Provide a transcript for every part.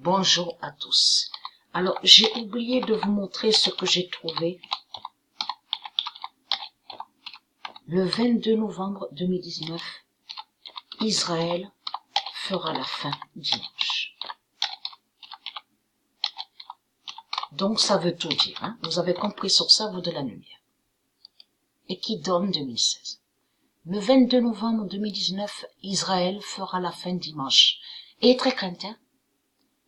Bonjour à tous. Alors, j'ai oublié de vous montrer ce que j'ai trouvé le 22 novembre 2019. Israël fera la fin dimanche. Donc, ça veut tout dire. Hein? Vous avez compris sur ça, vous de la lumière. Et qui donne 2016. Le 22 novembre 2019, Israël fera la fin dimanche. Et très craintif,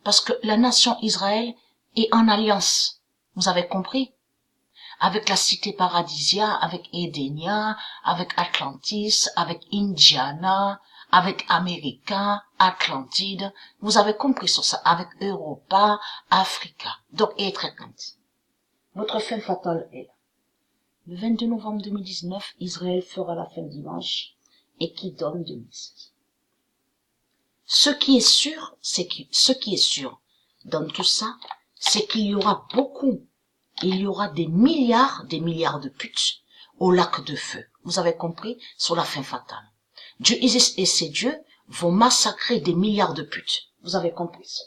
parce que la nation Israël est en alliance. Vous avez compris? Avec la cité paradisia, avec Edenia, avec Atlantis, avec Indiana, avec America, Atlantide. Vous avez compris sur ça, avec Europa, Africa. Donc, et très craintif. Votre fin fatale est là. Le 22 novembre 2019, Israël fera la fin dimanche et qui donne 2016. Ce qui est sûr, dans tout ça, c'est qu'il y aura il y aura des milliards de putes au lac de feu. Vous avez compris? Sur la fin fatale. Dieu Isis et ses dieux vont massacrer des milliards de putes. Vous avez compris ça?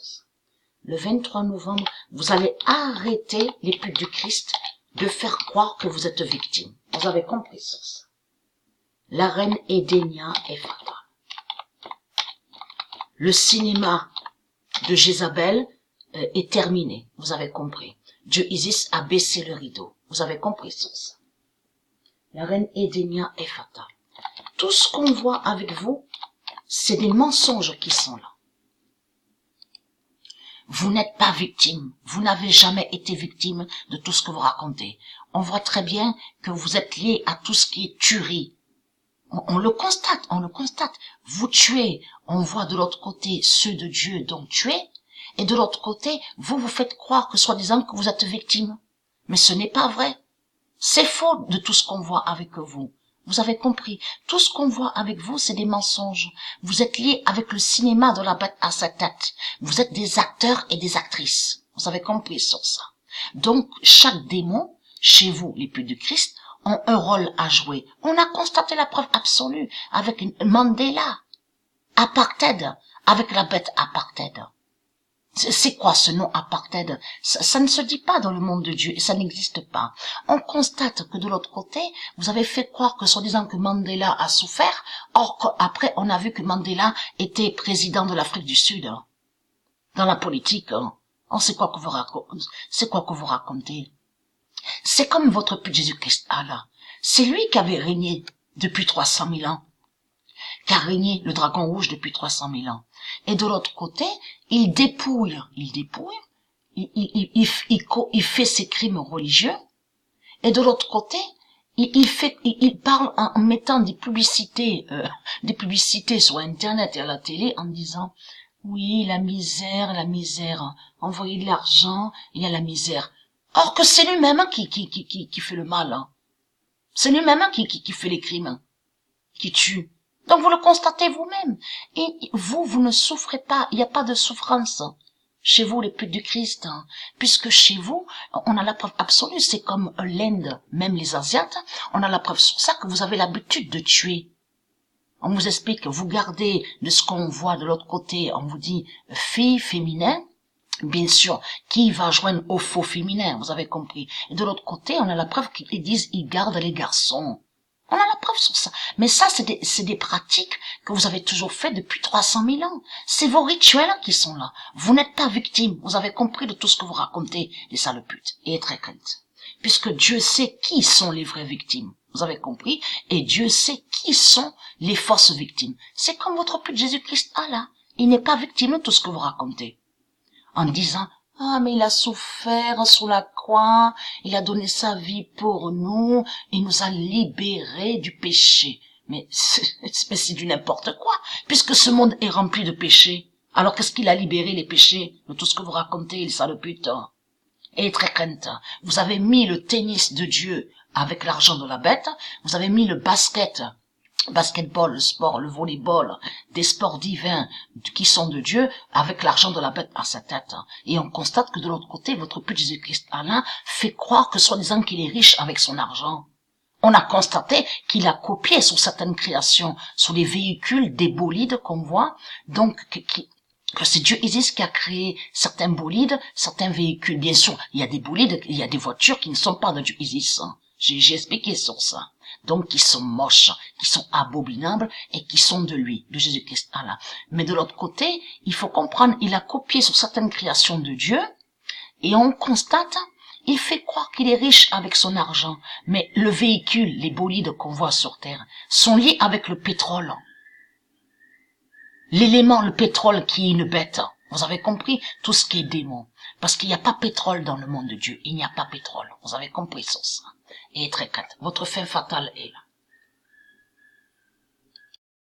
Le 23 novembre, vous allez arrêter les putes du Christ de faire croire que vous êtes victime. Vous avez compris ça? La reine Edenia est fatale. Le cinéma de Jézabel est terminé. Vous avez compris. Dieu Isis a baissé le rideau. Vous avez compris ça? La reine Edenia est fatale. Tout ce qu'on voit avec vous, c'est des mensonges qui sont là. Vous n'êtes pas victime. Vous n'avez jamais été victime de tout ce que vous racontez. On voit très bien que vous êtes lié à tout ce qui est tuerie. On le constate. Vous tuez. On voit de l'autre côté ceux de Dieu donc tués. Et de l'autre côté, vous faites croire que soi-disant que vous êtes victime. Mais ce n'est pas vrai. C'est faux de tout ce qu'on voit avec vous. Vous avez compris. Tout ce qu'on voit avec vous, c'est des mensonges. Vous êtes liés avec le cinéma de la bête à sa tête. Vous êtes des acteurs et des actrices. Vous avez compris sur ça. Donc, chaque démon, chez vous, les putes du Christ, ont un rôle à jouer. On a constaté la preuve absolue avec Mandela. Apartheid, avec la bête apartheid. C'est quoi ce nom apartheid? Ça ne se dit pas dans le monde de Dieu et ça n'existe pas. On constate que de l'autre côté, vous avez fait croire que soi-disant que Mandela a souffert, or qu'après on a vu que Mandela était président de l'Afrique du Sud. Dans la politique, c'est quoi que vous racontez? C'est comme votre pute Jésus-Christ Allah. C'est lui qui avait régné depuis 300 000 ans. Qui a régné le dragon rouge depuis 300 000 ans. Et de l'autre côté, il dépouille, il fait ses crimes religieux. Et de l'autre côté, il parle en mettant des publicités sur Internet et à la télé en disant, oui, la misère, envoyez de l'argent, il y a la misère. Or que c'est lui-même qui fait le mal. Hein. C'est lui-même qui fait les crimes, qui tue. Donc vous le constatez vous-même. Et vous ne souffrez pas. Il n'y a pas de souffrance chez vous, les putes du Christ. Hein. Puisque chez vous, on a la preuve absolue. C'est comme l'Inde, même les Asiates. On a la preuve sur ça que vous avez l'habitude de tuer. On vous explique, vous gardez de ce qu'on voit de l'autre côté. On vous dit fille, féminin. Bien sûr, qui va joindre au faux féminin, vous avez compris. Et de l'autre côté, on a la preuve qu'ils disent ils gardent les garçons. On a la preuve sur ça. Mais ça, c'est des pratiques que vous avez toujours fait depuis 300 000 ans. C'est vos rituels qui sont là. Vous n'êtes pas victime. Vous avez compris de tout ce que vous racontez, les sales putes. Et très crainte. Puisque Dieu sait qui sont les vraies victimes. Vous avez compris? Et Dieu sait qui sont les fausses victimes. C'est comme votre pute Jésus-Christ Allah. Il n'est pas victime de tout ce que vous racontez. En disant, ah, mais il a souffert sous la croix, il a donné sa vie pour nous, il nous a libérés du péché. Mais c'est du n'importe quoi, puisque ce monde est rempli de péchés. Alors qu'est-ce qu'il a libéré les péchés de tout ce que vous racontez, les sales putes? Et très crainte, vous avez mis le tennis de Dieu avec l'argent de la bête, vous avez mis le basketball, le sport, le volleyball, des sports divins qui sont de Dieu, avec l'argent de la bête à sa tête. Et on constate que de l'autre côté, votre petit Jésus-Christ Allah fait croire que soi-disant qu'il est riche avec son argent. On a constaté qu'il a copié sur certaines créations, sur les véhicules, des bolides qu'on voit, donc que c'est Dieu Isis qui a créé certains bolides, certains véhicules. Bien sûr, il y a des bolides, il y a des voitures qui ne sont pas de Dieu Isis. Hein. J'ai expliqué sur ça. Donc, qui sont moches, qui sont abominables et qui sont de lui, de Jésus-Christ. Voilà. Mais de l'autre côté, il faut comprendre, il a copié sur certaines créations de Dieu et on constate, il fait croire qu'il est riche avec son argent. Mais le véhicule, les bolides qu'on voit sur Terre, sont liés avec le pétrole. L'élément, le pétrole qui est une bête. Vous avez compris? Tout ce qui est démon. Parce qu'il n'y a pas pétrole dans le monde de Dieu. Il n'y a pas pétrole. Vous avez compris sur ça. Et très quatre. Votre fin fatale est là.